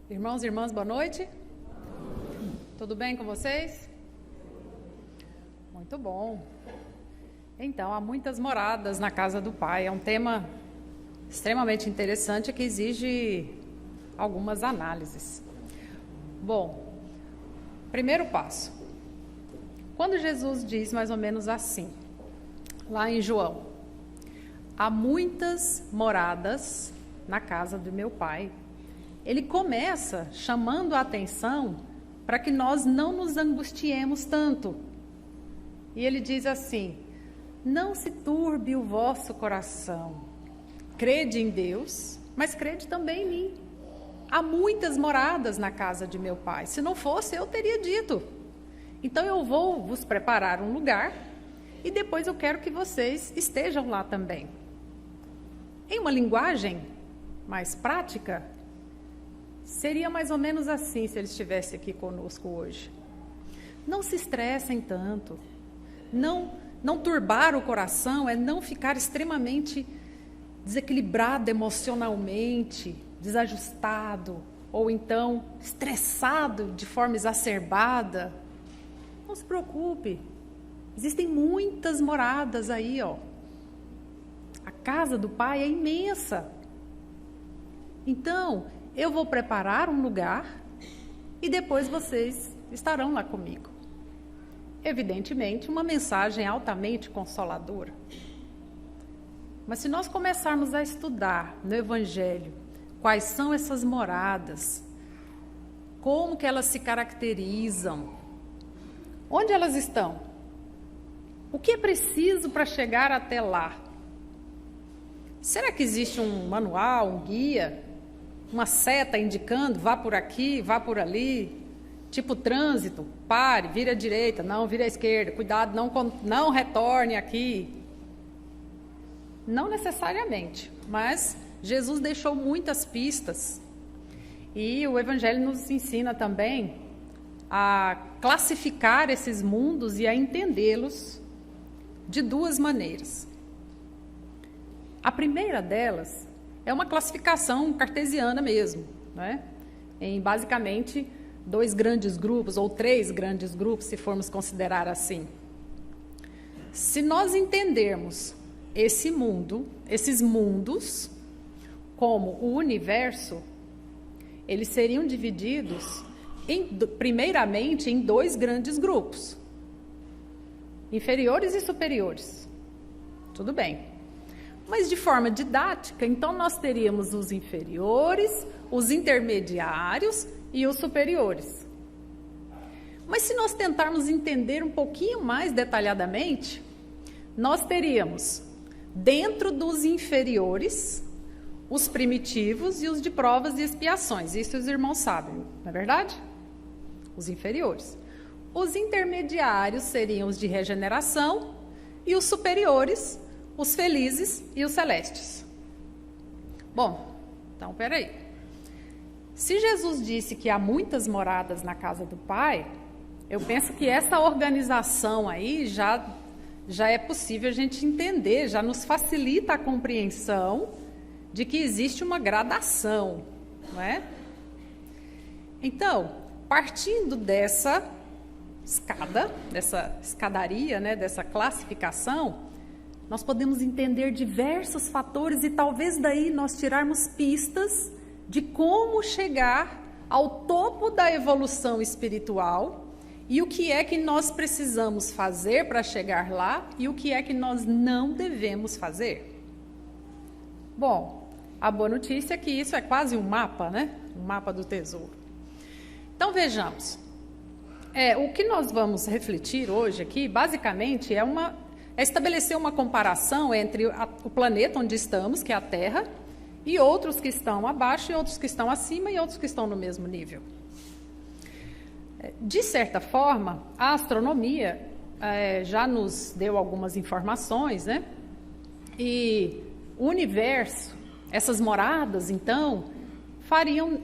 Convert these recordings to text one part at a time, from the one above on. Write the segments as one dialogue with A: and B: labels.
A: Irmãos e irmãs, boa noite. Tudo bem com vocês? Muito bom. Então, há muitas moradas na casa do Pai. É um tema extremamente interessante que exige algumas análises. Bom, primeiro passo. Quando Jesus diz mais ou menos assim, lá em João: há muitas moradas na casa do meu Pai. Ele começa chamando a atenção para que nós não nos angustiemos tanto. E ele diz assim: não se turbe o vosso coração. Crede em Deus, mas crede também em mim. Há muitas moradas na casa de meu Pai. Se não fosse, eu teria dito. Então eu vou vos preparar um lugar e depois eu quero que vocês estejam lá também. Em uma linguagem mais prática, seria mais ou menos assim se ele estivesse aqui conosco hoje. Não se estressem tanto. Não turbar o coração é não ficar extremamente desequilibrado emocionalmente, desajustado, ou então estressado de forma exacerbada. Não se preocupe. Existem muitas moradas aí, ó. A casa do Pai é imensa. Então, eu vou preparar um lugar e depois vocês estarão lá comigo. Evidentemente, uma mensagem altamente consoladora. Mas se nós começarmos a estudar no Evangelho quais são essas moradas, como que elas se caracterizam, onde elas estão, o que é preciso para chegar até lá? Será que existe um manual, um guia, uma seta indicando, vá por aqui, vá por ali, tipo trânsito, pare, vire à direita, não, vire à esquerda, cuidado, não retorne aqui. Não necessariamente, mas Jesus deixou muitas pistas e o Evangelho nos ensina também a classificar esses mundos e a entendê-los de duas maneiras. A primeira delas é uma classificação cartesiana mesmo, né? Em basicamente 2 grandes grupos, ou 3 grandes grupos, se formos considerar assim. Se nós entendermos esse mundo, esses mundos, como o universo, eles seriam divididos, primeiramente, em 2 grandes grupos. Inferiores e superiores. Tudo bem. Mas de forma didática, então nós teríamos os inferiores, os intermediários e os superiores. Mas se nós tentarmos entender um pouquinho mais detalhadamente, nós teríamos, dentro dos inferiores, os primitivos e os de provas e expiações. Isso os irmãos sabem, não é verdade? Os inferiores. Os intermediários seriam os de regeneração e os superiores, os felizes e os celestes. Bom, então peraí. Se Jesus disse que há muitas moradas na casa do Pai, eu penso que essa organização aí já é possível a gente entender, já nos facilita a compreensão de que existe uma gradação, não é? Então, partindo dessa escada, dessa escadaria, né, dessa classificação, nós podemos entender diversos fatores e talvez daí nós tirarmos pistas de como chegar ao topo da evolução espiritual e o que é que nós precisamos fazer para chegar lá e o que é que nós não devemos fazer. Bom, a boa notícia é que isso é quase um mapa, né? Um mapa do tesouro. Então vejamos. O que nós vamos refletir hoje aqui, basicamente, é estabelecer uma comparação entre o planeta onde estamos, que é a Terra, e outros que estão abaixo, e outros que estão acima, e outros que estão no mesmo nível. De certa forma, a astronomia já nos deu algumas informações, né? E o universo, essas moradas, então,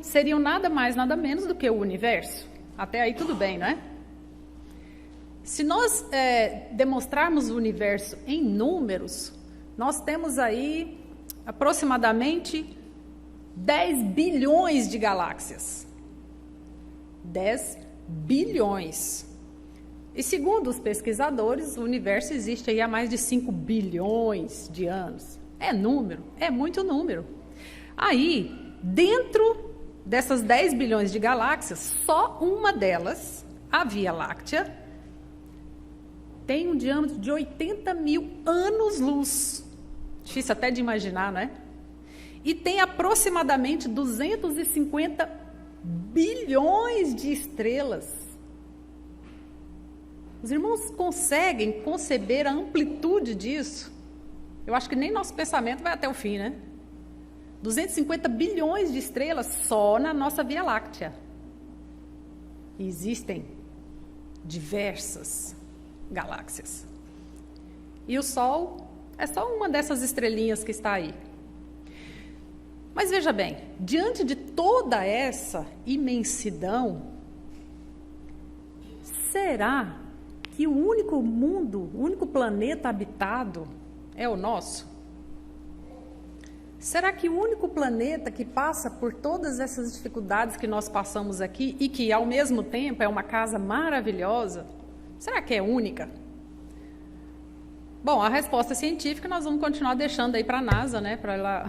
A: seriam nada mais, nada menos do que o universo. Até aí tudo bem, não é? Se nós demonstrarmos o universo em números, nós temos aí aproximadamente 10 bilhões de galáxias. 10 bilhões. E segundo os pesquisadores, o universo existe aí há mais de 5 bilhões de anos. É número, é muito número. Aí, dentro dessas 10 bilhões de galáxias, só uma delas, a Via Láctea, tem um diâmetro de 80 mil anos-luz. Difícil até de imaginar, né? E tem aproximadamente 250 bilhões de estrelas. Os irmãos conseguem conceber a amplitude disso? Eu acho que nem nosso pensamento vai até o fim, né? 250 bilhões de estrelas só na nossa Via Láctea. E existem diversas galáxias. E o Sol é só uma dessas estrelinhas que está aí. Mas veja bem, diante de toda essa imensidão, será que o único mundo, o único planeta habitado é o nosso? Será que o único planeta que passa por todas essas dificuldades que nós passamos aqui e que, ao mesmo tempo, é uma casa maravilhosa, será que é única? Bom, a resposta científica nós vamos continuar deixando aí para a NASA, né, para ela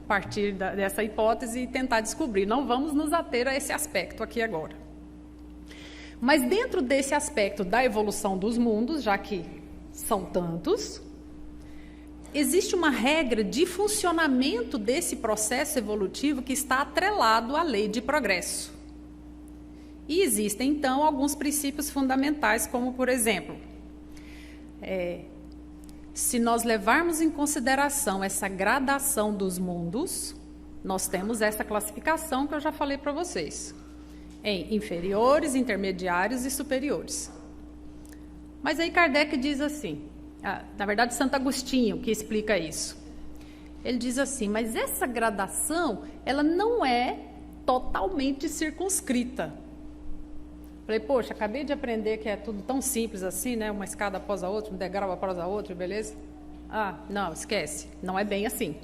A: partir dessa hipótese e tentar descobrir. Não vamos nos ater a esse aspecto aqui agora. Mas dentro desse aspecto da evolução dos mundos, já que são tantos, existe uma regra de funcionamento desse processo evolutivo que está atrelado à lei de progresso. E existem, então, alguns princípios fundamentais, como, por exemplo, se nós levarmos em consideração essa gradação dos mundos, nós temos essa classificação que eu já falei para vocês, em inferiores, intermediários e superiores. Mas aí Kardec diz assim, na verdade Santo Agostinho que explica isso. Ele diz assim, mas essa gradação, ela não é totalmente circunscrita. Falei, poxa, acabei de aprender que é tudo tão simples assim, né? Uma escada após a outra, um degrau após a outra, beleza? Não, esquece, não é bem assim.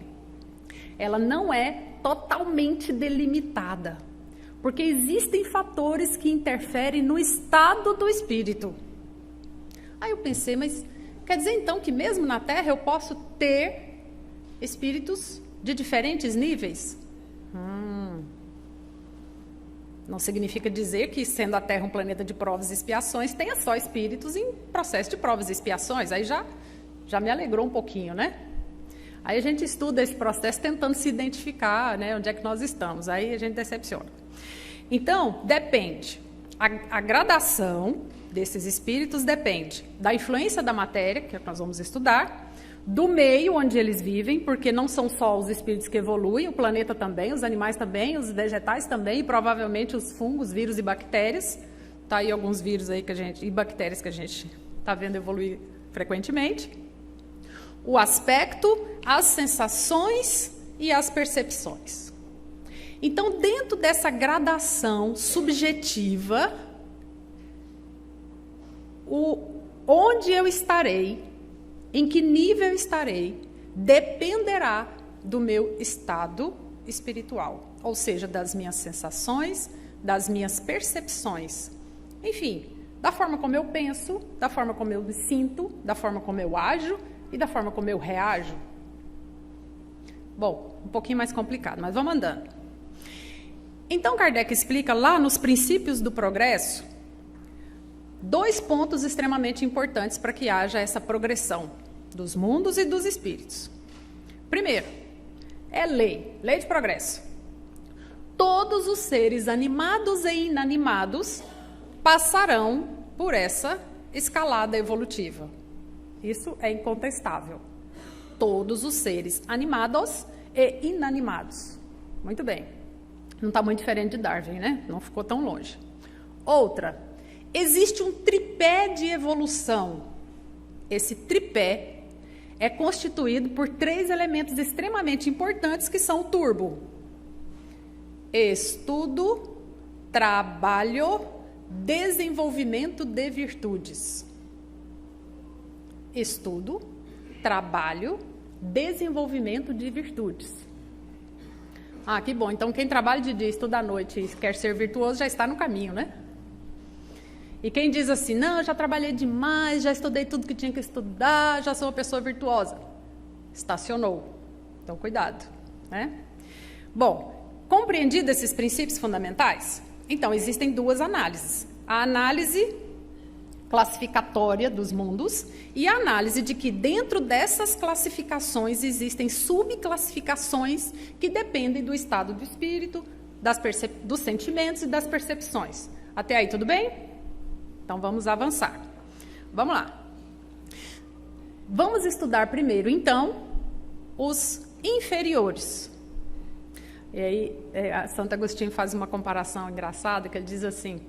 A: Ela não é totalmente delimitada, porque existem fatores que interferem no estado do espírito. Aí eu pensei, mas quer dizer então que mesmo na Terra eu posso ter espíritos de diferentes níveis? Não significa dizer que, sendo a Terra um planeta de provas e expiações, tenha só espíritos em processo de provas e expiações. Aí já me alegrou um pouquinho, né? Aí a gente estuda esse processo tentando se identificar, né, onde é que nós estamos. Aí a gente decepciona. Então, depende. A gradação desses espíritos depende da influência da matéria, que nós vamos estudar, do meio onde eles vivem, porque não são só os espíritos que evoluem, o planeta também, os animais também, os vegetais também, e provavelmente os fungos, vírus e bactérias. Tá aí alguns vírus aí e bactérias que a gente está vendo evoluir frequentemente. O aspecto, as sensações e as percepções. Então, dentro dessa gradação subjetiva, onde eu estarei, em que nível eu estarei, dependerá do meu estado espiritual, ou seja, das minhas sensações, das minhas percepções, enfim, da forma como eu penso, da forma como eu me sinto, da forma como eu ajo e da forma como eu reajo. Bom, um pouquinho mais complicado, mas vamos andando. Então, Kardec explica lá nos princípios do progresso 2 pontos extremamente importantes para que haja essa progressão dos mundos e dos espíritos. Primeiro, é lei de progresso. Todos os seres animados e inanimados passarão por essa escalada evolutiva. Isso é incontestável. Todos os seres animados e inanimados. Muito bem. Não está muito diferente de Darwin, né? Não ficou tão longe. Outra, existe um tripé de evolução. Esse tripé é constituído por 3 elementos extremamente importantes que são o turbo: estudo, trabalho, desenvolvimento de virtudes. Estudo, trabalho, desenvolvimento de virtudes. Ah, que bom. Então, quem trabalha de dia, estuda à noite e quer ser virtuoso, já está no caminho, né? E quem diz assim, não, eu já trabalhei demais, já estudei tudo que tinha que estudar, já sou uma pessoa virtuosa. Estacionou. Então, cuidado, né? Bom, compreendidos esses princípios fundamentais, então, existem duas análises. A análise classificatória dos mundos e a análise de que dentro dessas classificações existem subclassificações que dependem do estado do espírito, dos sentimentos e das percepções. Até aí, tudo bem? Então, vamos avançar. Vamos lá. Vamos estudar primeiro, então, os inferiores. E aí, Santo Agostinho faz uma comparação engraçada, que ele diz assim,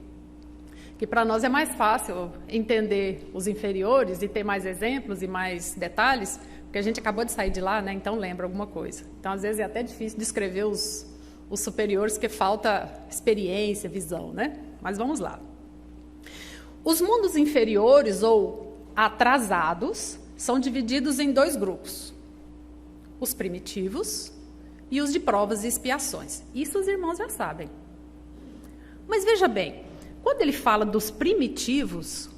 A: que para nós é mais fácil entender os inferiores e ter mais exemplos e mais detalhes, porque a gente acabou de sair de lá, né? Então lembra alguma coisa. Então, às vezes, é até difícil descrever os superiores, porque falta experiência, visão, né? Mas vamos lá. Os mundos inferiores, ou atrasados, são divididos em dois grupos. Os primitivos e os de provas e expiações. Isso os irmãos já sabem. Mas veja bem, quando ele fala dos primitivos,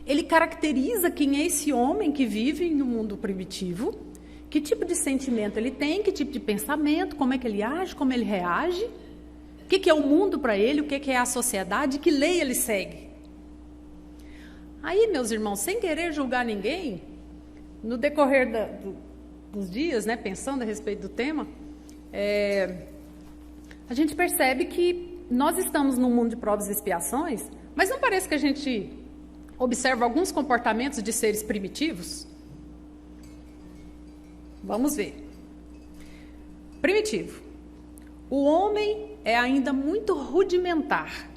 A: ele caracteriza quem é esse homem que vive no mundo primitivo, que tipo de sentimento ele tem, que tipo de pensamento, como é que ele age, como ele reage, o que é o mundo para ele, o que é a sociedade, que lei ele segue. Aí, meus irmãos, sem querer julgar ninguém, no decorrer dos dias, né, pensando a respeito do tema, a gente percebe que nós estamos num mundo de provas e expiações, mas não parece que a gente observa alguns comportamentos de seres primitivos? Vamos ver. Primitivo. O homem é ainda muito rudimentar.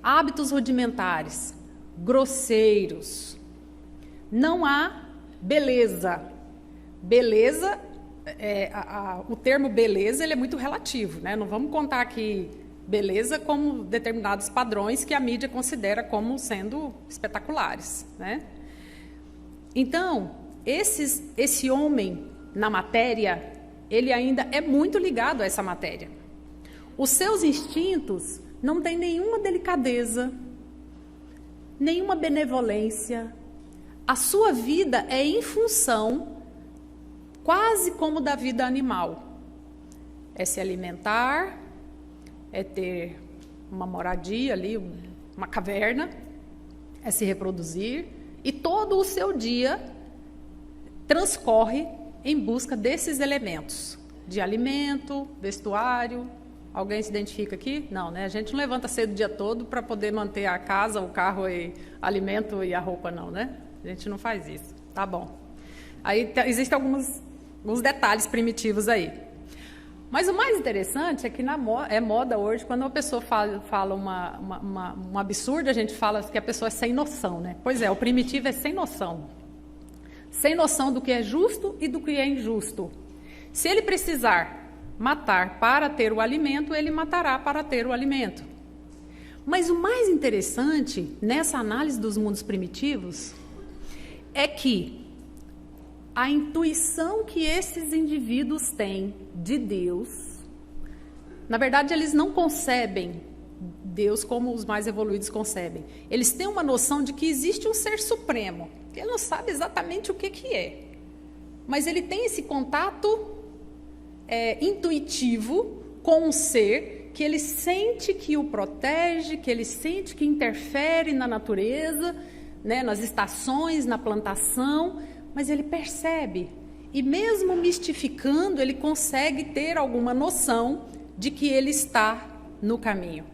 A: Hábitos rudimentares, grosseiros. Não há beleza. Beleza, o termo beleza ele é muito relativo, né? Não vamos contar aqui beleza como determinados padrões que a mídia considera como sendo espetaculares, né? Então, esse homem na matéria, ele ainda é muito ligado a essa matéria. Os seus instintos não têm nenhuma delicadeza, nenhuma benevolência. A sua vida é em função, quase como da vida animal. É se alimentar, é ter uma moradia ali, uma caverna, é se reproduzir, e todo o seu dia transcorre em busca desses elementos, de alimento, vestuário. Alguém se identifica aqui? Não, né? A gente não levanta cedo o dia todo para poder manter a casa, o carro, e alimento e a roupa, não, né? A gente não faz isso. Tá bom. Aí existem alguns detalhes primitivos aí. Mas o mais interessante é que é moda hoje, quando uma pessoa fala um absurdo, a gente fala que a pessoa é sem noção, né? Pois é, o primitivo é sem noção. Sem noção do que é justo e do que é injusto. Se ele precisar matar para ter o alimento, ele matará para ter o alimento. Mas o mais interessante nessa análise dos mundos primitivos é que a intuição que esses indivíduos têm de Deus, na verdade, eles não concebem Deus como os mais evoluídos concebem. Eles têm uma noção de que existe um ser supremo. Ele não sabe exatamente o que é, mas ele tem esse contato intuitivo com um ser que ele sente que o protege, que ele sente que interfere na natureza, né, nas estações, na plantação, mas ele percebe. E mesmo mistificando, ele consegue ter alguma noção de que ele está no caminho.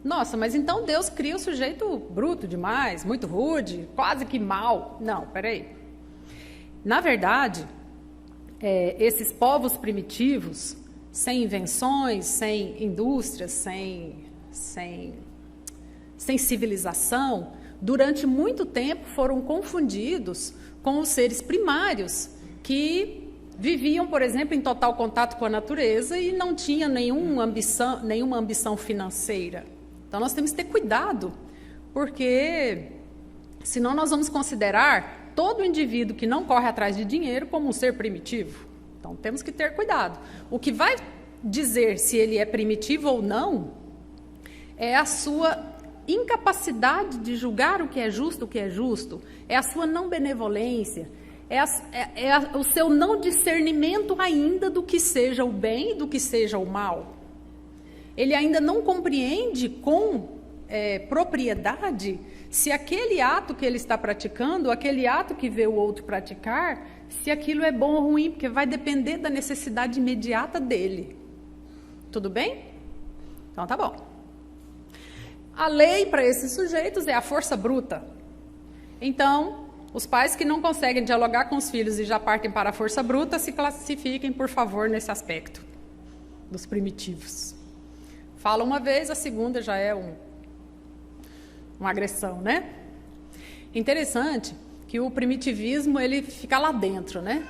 A: Nossa, mas então Deus cria o sujeito bruto demais, muito rude, quase que mal. Não, peraí. Na verdade, esses povos primitivos, sem invenções, sem indústrias, sem civilização, durante muito tempo foram confundidos com os seres primários, que viviam, por exemplo, em total contato com a natureza e não tinham nenhuma ambição financeira. Então, nós temos que ter cuidado, porque senão nós vamos considerar todo indivíduo que não corre atrás de dinheiro como um ser primitivo. Então, temos que ter cuidado. O que vai dizer se ele é primitivo ou não é a sua incapacidade de julgar o que é justo, é a sua não benevolência, o seu não discernimento ainda do que seja o bem e do que seja o mal. Ele ainda não compreende com propriedade se aquele ato que ele está praticando, aquele ato que vê o outro praticar, se aquilo é bom ou ruim, porque vai depender da necessidade imediata dele. Tudo bem? Então tá bom. A lei para esses sujeitos é a força bruta. Então, os pais que não conseguem dialogar com os filhos e já partem para a força bruta, se classifiquem, por favor, nesse aspecto dos primitivos. Fala uma vez, a segunda já é uma agressão, né? Interessante que o primitivismo, ele fica lá dentro, né?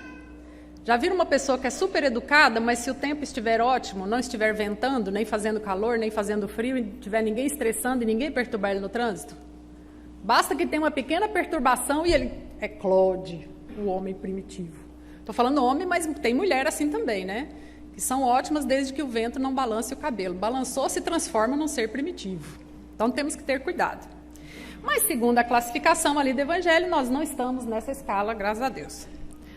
A: Já viram uma pessoa que é super educada, mas se o tempo estiver ótimo, não estiver ventando, nem fazendo calor, nem fazendo frio, e tiver ninguém estressando e ninguém perturbar ele no trânsito? Basta que tenha uma pequena perturbação e ele eclode, o homem primitivo. Estou falando homem, mas tem mulher assim também, né? Que são ótimas desde que o vento não balance o cabelo. Balançou, se transforma num ser primitivo. Então temos que ter cuidado. Mas segundo a classificação ali do Evangelho, nós não estamos nessa escala, graças a Deus.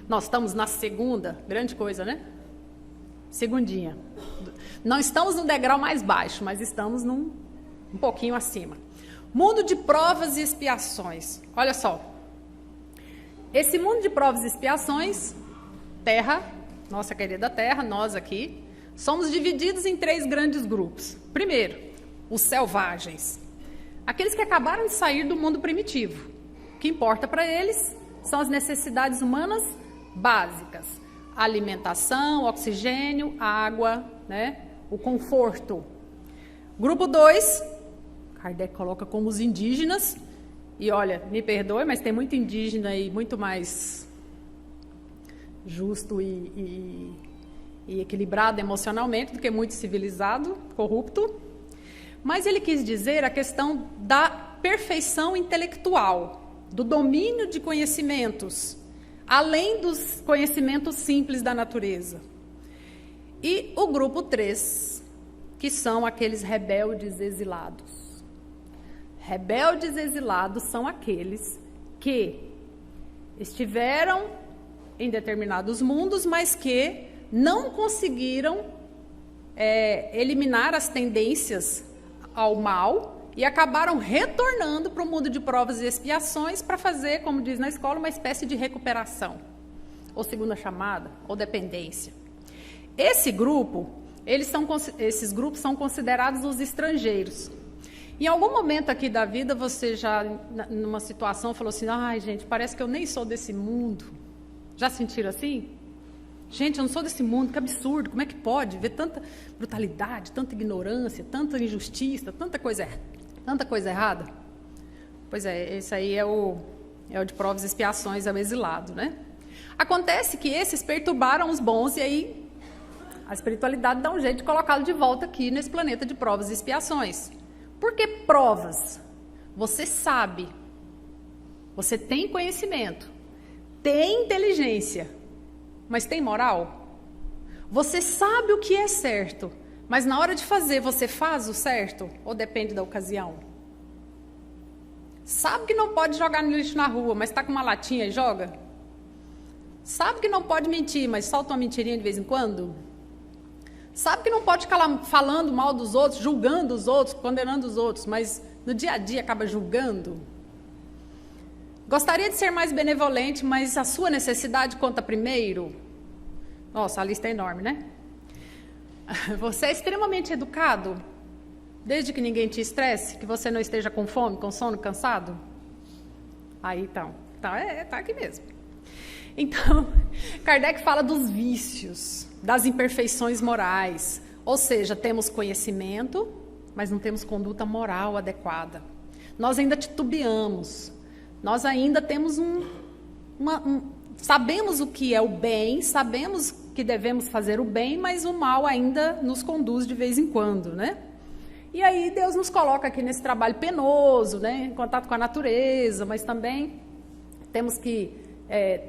A: Nós estamos na segunda, grande coisa, né? Segundinha. Não estamos no degrau mais baixo, mas estamos um pouquinho acima. Mundo de provas e expiações. Olha só. Esse mundo de provas e expiações, Terra, nossa querida Terra, nós aqui, somos divididos em 3 grandes grupos. Primeiro, os selvagens. Aqueles que acabaram de sair do mundo primitivo. O que importa para eles são as necessidades humanas básicas. Alimentação, oxigênio, água, né? O conforto. Grupo 2, Kardec coloca como os indígenas. E olha, me perdoe, mas tem muito indígena aí, muito mais justo e equilibrado emocionalmente do que muito civilizado, corrupto. Mas ele quis dizer a questão da perfeição intelectual, do domínio de conhecimentos, além dos conhecimentos simples da natureza. E o grupo 3, que são aqueles rebeldes exilados. Rebeldes exilados são aqueles que estiveram em determinados mundos, mas que não conseguiram eliminar as tendências ao mal e acabaram retornando para o mundo de provas e expiações para fazer, como diz na escola, uma espécie de recuperação, ou segunda chamada, ou dependência. Esses grupos são considerados os estrangeiros. Em algum momento aqui da vida, você já, numa situação, falou assim, ai gente, parece que eu nem sou desse mundo. Já sentiram assim? Gente, eu não sou desse mundo, que absurdo, como é que pode ver tanta brutalidade, tanta ignorância, tanta injustiça, tanta coisa errada? Pois é, esse aí é o de provas e expiações, é o exilado, né? Acontece que esses perturbaram os bons e aí a espiritualidade dá um jeito de colocá-lo de volta aqui nesse planeta de provas e expiações. Por que provas? Você sabe, você tem conhecimento, tem inteligência, mas tem moral? Você sabe o que é certo, mas na hora de fazer, você faz o certo? Ou depende da ocasião? Sabe que não pode jogar no lixo na rua, mas está com uma latinha e joga? Sabe que não pode mentir, mas solta uma mentirinha de vez em quando? Sabe que não pode ficar falando mal dos outros, julgando os outros, condenando os outros, mas no dia a dia acaba julgando? Gostaria de ser mais benevolente, mas a sua necessidade conta primeiro? Nossa, a lista é enorme, né? Você é extremamente educado, desde que ninguém te estresse, que você não esteja com fome, com sono, cansado? Aí, tá aqui mesmo. Então, Kardec fala dos vícios, das imperfeições morais. Ou seja, temos conhecimento, mas não temos conduta moral adequada. Nós ainda titubeamos. Nós ainda temos sabemos o que é o bem, sabemos que devemos fazer o bem, mas o mal ainda nos conduz de vez em quando, né? E aí Deus nos coloca aqui nesse trabalho penoso, né? Em contato com a natureza, mas também temos que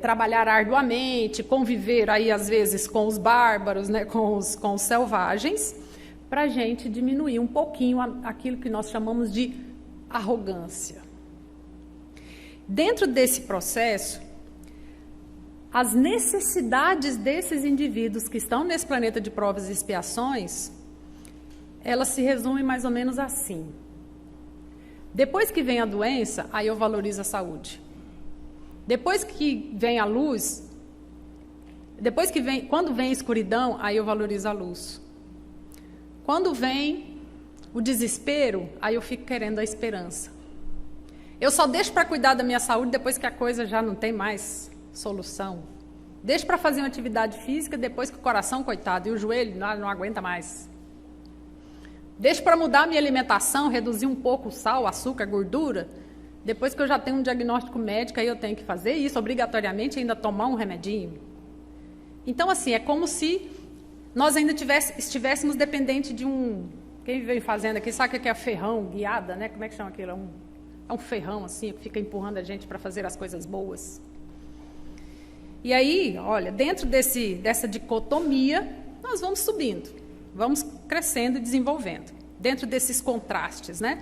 A: trabalhar arduamente, conviver aí às vezes com os bárbaros, né, com os selvagens, para a gente diminuir um pouquinho aquilo que nós chamamos de arrogância. Dentro desse processo, as necessidades desses indivíduos que estão nesse planeta de provas e expiações, elas se resumem mais ou menos assim. Depois que vem a doença, aí eu valorizo a saúde. Depois que vem a luz, quando vem a escuridão, aí eu valorizo a luz. Quando vem o desespero, aí eu fico querendo a esperança. Eu só deixo para cuidar da minha saúde depois que a coisa já não tem mais solução. Deixo para fazer uma atividade física depois que o coração, coitado, e o joelho não aguenta mais. Deixo para mudar a minha alimentação, reduzir um pouco o sal, o açúcar, a gordura, depois que eu já tenho um diagnóstico médico, aí eu tenho que fazer isso obrigatoriamente e ainda tomar um remedinho. Então, assim, é como se nós ainda estivéssemos dependentes de um... Quem vem fazendo aqui, sabe o que é ferrão, guiada, né? Como é que chama aquilo? É um ferrão, assim, que fica empurrando a gente para fazer as coisas boas. E aí, olha, dentro dessa dicotomia, nós vamos subindo, vamos crescendo e desenvolvendo, dentro desses contrastes, né?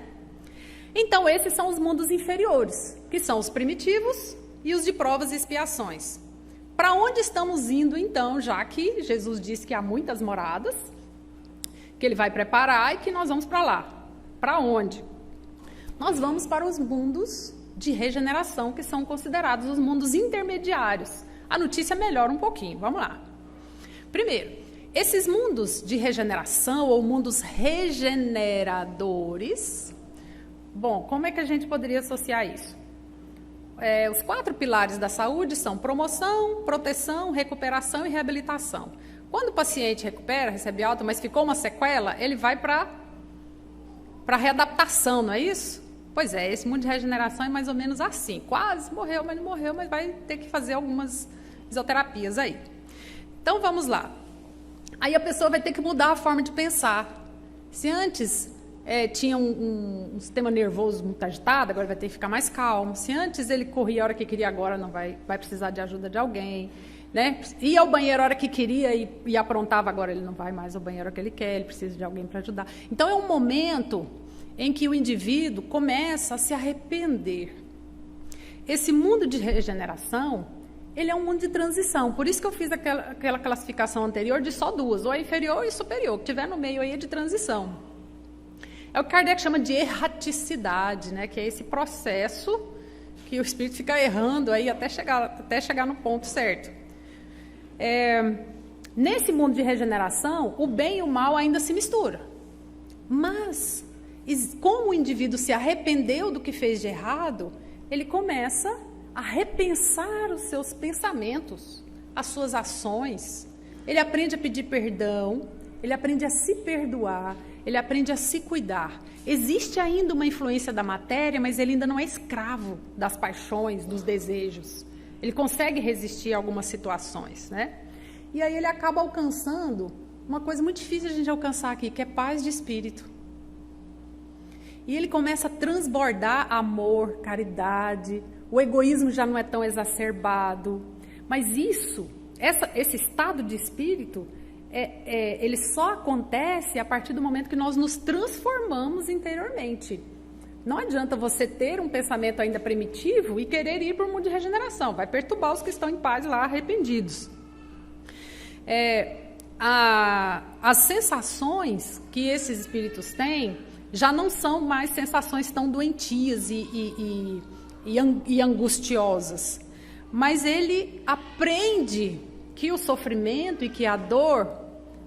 A: Então, esses são os mundos inferiores, que são os primitivos e os de provas e expiações. Para onde estamos indo, então, já que Jesus disse que há muitas moradas, que ele vai preparar e que nós vamos para lá? Para onde? Nós vamos para os mundos de regeneração, que são considerados os mundos intermediários. A notícia melhora um pouquinho, vamos lá. Primeiro, esses mundos de regeneração ou mundos regeneradores, bom, como é que a gente poderia associar isso? Os 4 pilares da saúde são promoção, proteção, recuperação e reabilitação. Quando o paciente recupera, recebe alta, mas ficou uma sequela, ele vai para readaptação, não é isso? Pois é, esse mundo de regeneração é mais ou menos assim. Quase morreu, mas não morreu, mas vai ter que fazer algumas fisioterapias aí. Então, vamos lá. Aí a pessoa vai ter que mudar a forma de pensar. Se antes tinha um sistema nervoso muito agitado, agora vai ter que ficar mais calmo. Se antes ele corria a hora que queria, agora não vai precisar de ajuda de alguém. Né? Ia ao banheiro a hora que queria e aprontava, agora ele não vai mais ao banheiro a hora que ele quer, ele precisa de alguém para ajudar. Então, é um momento em que o indivíduo começa a se arrepender. Esse mundo de regeneração, ele é um mundo de transição. Por isso que eu fiz aquela classificação anterior de só 2, ou é inferior e superior. O que tiver no meio aí é de transição. É o que Kardec chama de erraticidade, né? Que é esse processo que o espírito fica errando aí até chegar no ponto certo. Nesse mundo de regeneração, o bem e o mal ainda se misturam. Mas, como o indivíduo se arrependeu do que fez de errado, ele começa a repensar os seus pensamentos, as suas ações. Ele aprende a pedir perdão, ele aprende a se perdoar, ele aprende a se cuidar. Existe ainda uma influência da matéria, mas ele ainda não é escravo das paixões, dos desejos. Ele consegue resistir a algumas situações, né? E aí ele acaba alcançando uma coisa muito difícil de a gente alcançar aqui, que é paz de espírito. E ele começa a transbordar amor, caridade, o egoísmo já não é tão exacerbado. Mas esse estado de espírito, ele só acontece a partir do momento que nós nos transformamos interiormente. Não adianta você ter um pensamento ainda primitivo e querer ir para o mundo de regeneração. Vai perturbar os que estão em paz lá, arrependidos. As sensações que esses espíritos têm já não são mais sensações tão doentias e angustiosas. Mas ele aprende que o sofrimento e que a dor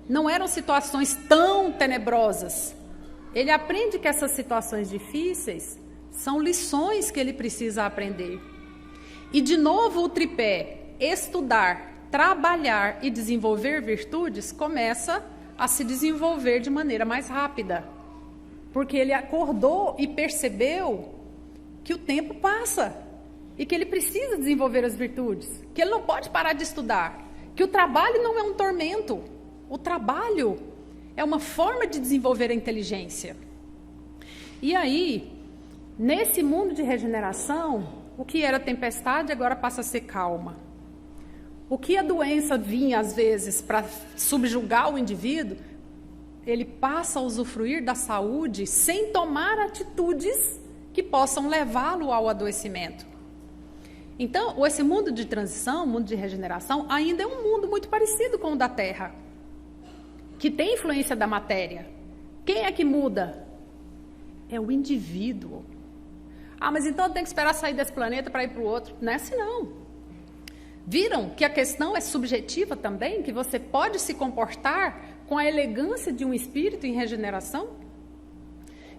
A: não eram situações tão tenebrosas. Ele aprende que essas situações difíceis são lições que ele precisa aprender. E, de novo, o tripé, estudar, trabalhar e desenvolver virtudes, começa a se desenvolver de maneira mais rápida. Porque ele acordou e percebeu que o tempo passa e que ele precisa desenvolver as virtudes, que ele não pode parar de estudar, que o trabalho não é um tormento, o trabalho é uma forma de desenvolver a inteligência. E aí, nesse mundo de regeneração, o que era tempestade agora passa a ser calma. O que a doença vinha, às vezes, para subjugar o indivíduo, ele passa a usufruir da saúde sem tomar atitudes que possam levá-lo ao adoecimento. Então, esse mundo de transição, mundo de regeneração, ainda é um mundo muito parecido com o da Terra, que tem influência da matéria. Quem é que muda? É o indivíduo. Ah, mas então tem que esperar sair desse planeta para ir para o outro. Não é assim, não. Viram que a questão é subjetiva também? Que você pode se comportar com a elegância de um espírito em regeneração?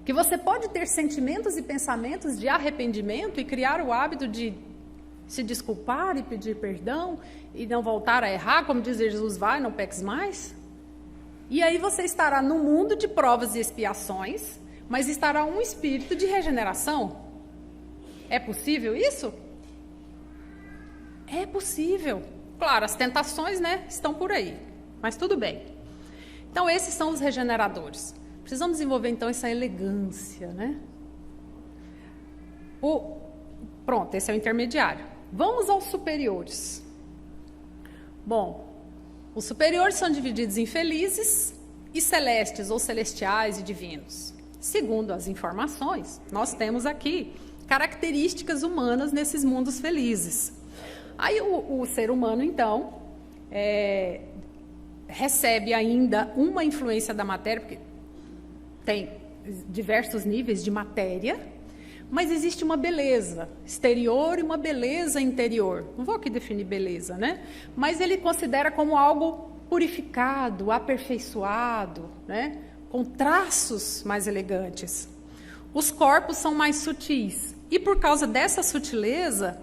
A: Que você pode ter sentimentos e pensamentos de arrependimento e criar o hábito de se desculpar e pedir perdão e não voltar a errar, como diz Jesus, vai, não peques mais? E aí você estará no mundo de provas e expiações, mas estará um espírito de regeneração. É possível isso? É possível. Claro, as tentações, né, estão por aí, mas tudo bem. Então, esses são os regeneradores. Precisamos desenvolver, então, essa elegância, né? Pronto, esse é o intermediário. Vamos aos superiores. Bom, os superiores são divididos em felizes e celestes, ou celestiais e divinos. Segundo as informações, nós temos aqui características humanas nesses mundos felizes. Aí o ser humano, então, recebe ainda uma influência da matéria, porque tem diversos níveis de matéria, mas existe uma beleza exterior e uma beleza interior. Não vou aqui definir beleza, né? Mas ele considera como algo purificado, aperfeiçoado, né? Com traços mais elegantes. Os corpos são mais sutis. E por causa dessa sutileza,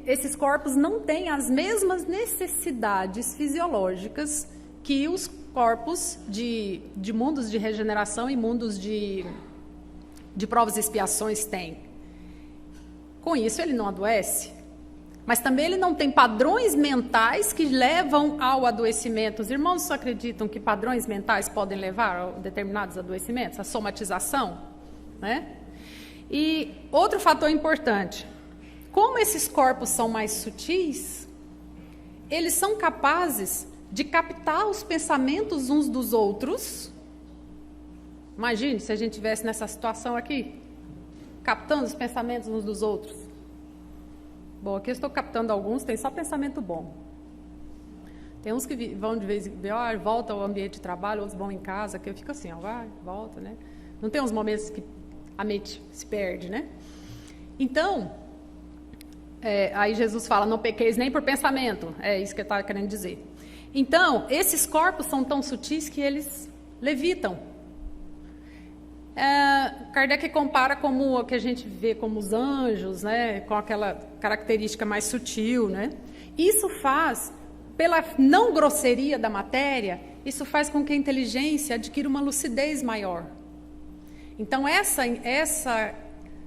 A: esses corpos não têm as mesmas necessidades fisiológicas que os corpos de mundos de regeneração e mundos de provas e expiações têm. Com isso, ele não adoece, mas também ele não tem padrões mentais que levam ao adoecimento. Os irmãos só acreditam que padrões mentais podem levar a determinados adoecimentos, a somatização, né? E outro fator importante, como esses corpos são mais sutis, eles são capazes de captar os pensamentos uns dos outros. Imagine se a gente estivesse nessa situação aqui, captando os pensamentos uns dos outros. Bom, aqui eu estou captando alguns, tem só pensamento bom. Tem uns que vão de vez em quando, volta ao ambiente de trabalho, outros vão em casa, que eu fico assim, vai, volta, né? Não tem uns momentos que a mente se perde, né? Então, aí Jesus fala, não pequeis nem por pensamento, é isso que ele está querendo dizer. Então, esses corpos são tão sutis que eles levitam. Kardec compara como o que a gente vê como os anjos, né, com aquela característica mais sutil, né? Isso faz, pela não grosseria da matéria, isso faz com que a inteligência adquira uma lucidez maior. Então, essa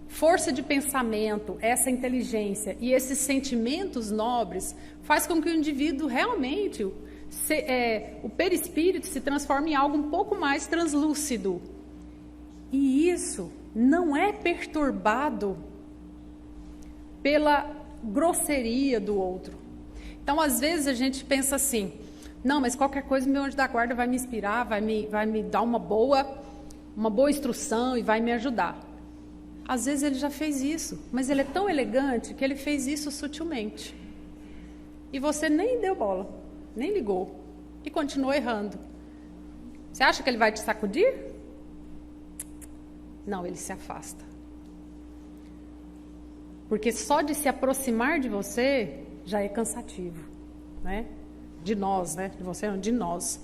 A: força de pensamento, essa inteligência e esses sentimentos nobres faz com que o indivíduo realmente, o perispírito se transforme em algo um pouco mais translúcido. E isso não é perturbado pela grosseria do outro. Então, às vezes, a gente pensa assim, não, mas qualquer coisa meu anjo da guarda vai me inspirar, vai me dar uma boa instrução e vai me ajudar. Às vezes ele já fez isso, mas ele é tão elegante que ele fez isso sutilmente. E você nem deu bola, nem ligou, e continuou errando. Você acha que ele vai te sacudir? Não, ele se afasta. Porque só de se aproximar de você já é cansativo, né? De nós, né? De você não, de nós.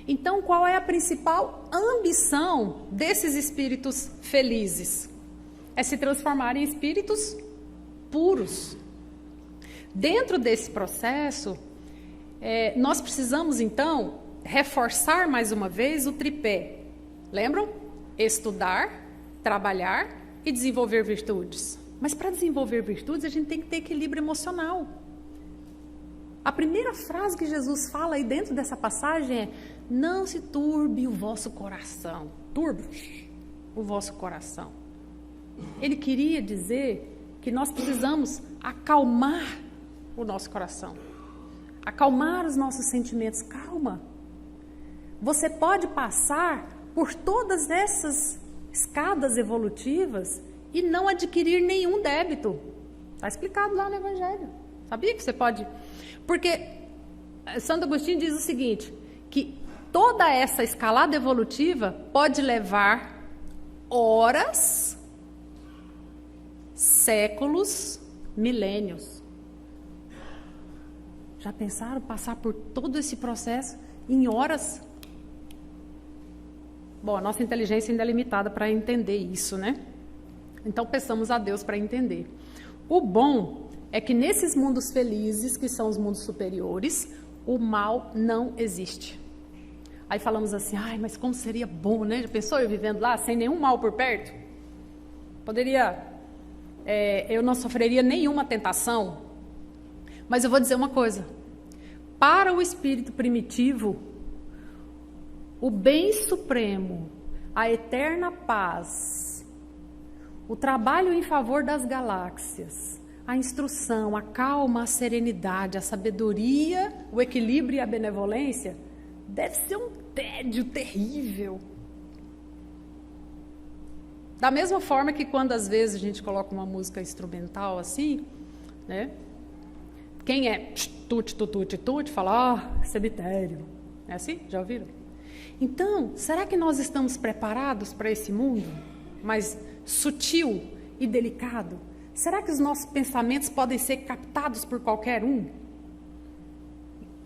A: Então, qual é a principal ambição desses espíritos felizes? É se transformar em espíritos puros. Dentro desse processo, nós precisamos, então, reforçar mais uma vez o tripé. Lembram? Estudar, trabalhar e desenvolver virtudes. Mas para desenvolver virtudes, a gente tem que ter equilíbrio emocional. A primeira frase que Jesus fala aí dentro dessa passagem é: não se turbe o vosso coração. Turbe o vosso coração. Ele queria dizer que que nós precisamos acalmar o nosso coração, acalmar os nossos sentimentos. Calma. Você pode passar por todas essas escadas evolutivas e não adquirir nenhum débito. Está explicado lá no Evangelho. Sabia que você pode? Porque Santo Agostinho diz o seguinte, que toda essa escalada evolutiva pode levar horas, séculos, milênios. Já pensaram passar por todo esse processo em horas? Bom, a nossa inteligência ainda é limitada para entender isso, né? Então, peçamos a Deus para entender. O bom é que nesses mundos felizes, que são os mundos superiores, o mal não existe. Aí falamos assim, ai, mas como seria bom, né? Já pensou eu vivendo lá sem nenhum mal por perto? Eu não sofreria nenhuma tentação. Mas eu vou dizer uma coisa. Para o espírito primitivo, o bem supremo, a eterna paz, o trabalho em favor das galáxias, a instrução, a calma, a serenidade, a sabedoria, o equilíbrio e a benevolência, deve ser um tédio terrível. Da mesma forma que quando às vezes a gente coloca uma música instrumental assim, né? Quem é tute, tutute, tute, fala, cemitério. É assim? Já ouviram? Então, será que nós estamos preparados para esse mundo mais sutil e delicado? Será que os nossos pensamentos podem ser captados por qualquer um?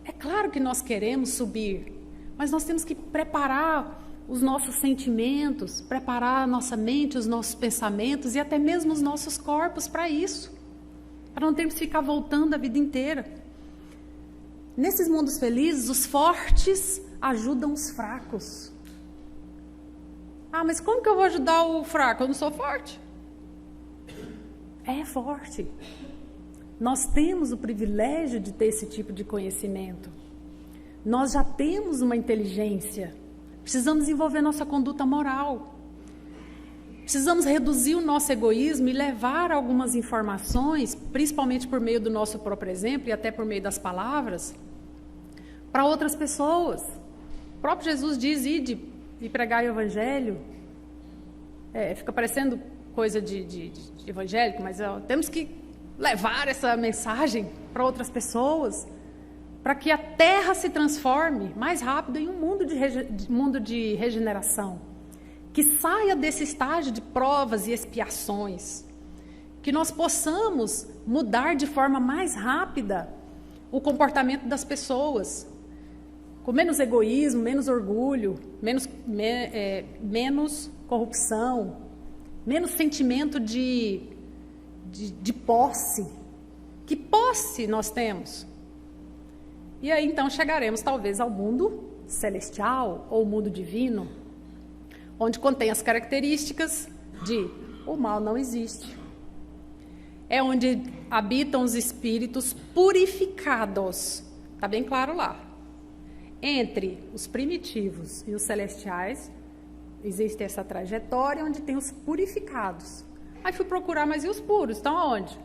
A: É claro que nós queremos subir, mas nós temos que preparar os nossos sentimentos, preparar a nossa mente, os nossos pensamentos e até mesmo os nossos corpos para isso, para não termos que ficar voltando a vida inteira. Nesses mundos felizes, os fortes ajudam os fracos. Ah, mas como que eu vou ajudar o fraco? Eu não sou forte. É forte. Nós temos o privilégio de ter esse tipo de conhecimento. Nós já temos uma inteligência. Precisamos desenvolver nossa conduta moral. Precisamos reduzir o nosso egoísmo e levar algumas informações, principalmente por meio do nosso próprio exemplo e até por meio das palavras, para outras pessoas. O próprio Jesus diz, ide e pregai o evangelho. Fica parecendo coisa de evangélico, mas temos que levar essa mensagem para outras pessoas, para que a Terra se transforme mais rápido em um mundo de regeneração, que saia desse estágio de provas e expiações, que nós possamos mudar de forma mais rápida o comportamento das pessoas, com menos egoísmo, menos orgulho, menos corrupção, menos sentimento de posse. Que posse nós temos? E aí então chegaremos talvez ao mundo celestial ou mundo divino, onde contém as características de o mal não existe. É onde habitam os espíritos purificados. Está bem claro lá. Entre os primitivos e os celestiais, existe essa trajetória onde tem os purificados. Aí fui procurar, mas e os puros? Estão aonde?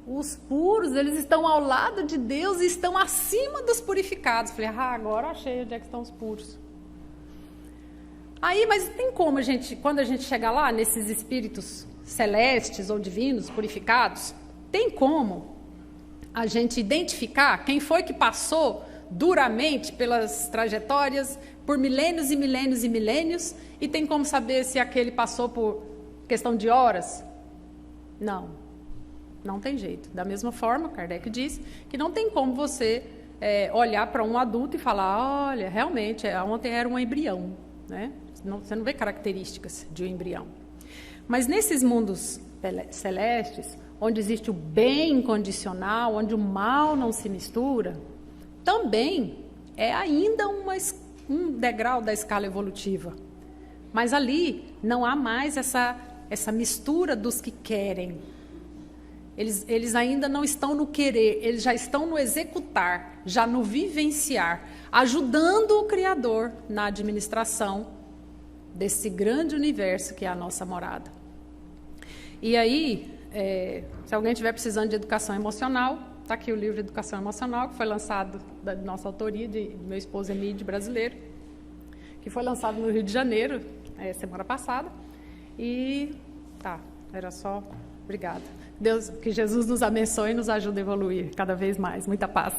A: Os puros, eles estão ao lado de Deus e estão acima dos purificados. Falei, agora achei onde é que estão os puros. Aí, mas tem como quando a gente chegar lá, nesses espíritos celestes ou divinos, purificados, tem como a gente identificar quem foi que passou duramente pelas trajetórias, por milênios e milênios e milênios, e tem como saber se aquele passou por questão de horas? Não tem jeito. Da mesma forma, Kardec diz que não tem como você olhar para um adulto e falar, olha, realmente, ontem era um embrião, né? Você não vê características de um embrião. Mas nesses mundos celestes, onde existe o bem incondicional, onde o mal não se mistura, também é ainda um degrau da escala evolutiva. Mas ali não há mais essa mistura dos que querem. Eles ainda não estão no querer, eles já estão no executar, já no vivenciar, ajudando o Criador na administração desse grande universo que é a nossa morada. E aí, Se alguém estiver precisando de educação emocional, está aqui o livro Educação Emocional, que foi lançado da nossa autoria, de meu esposo Emílio, brasileiro, que foi lançado no Rio de Janeiro, semana passada. E era só. Obrigada. Deus, que Jesus nos abençoe e nos ajude a evoluir cada vez mais. Muita paz.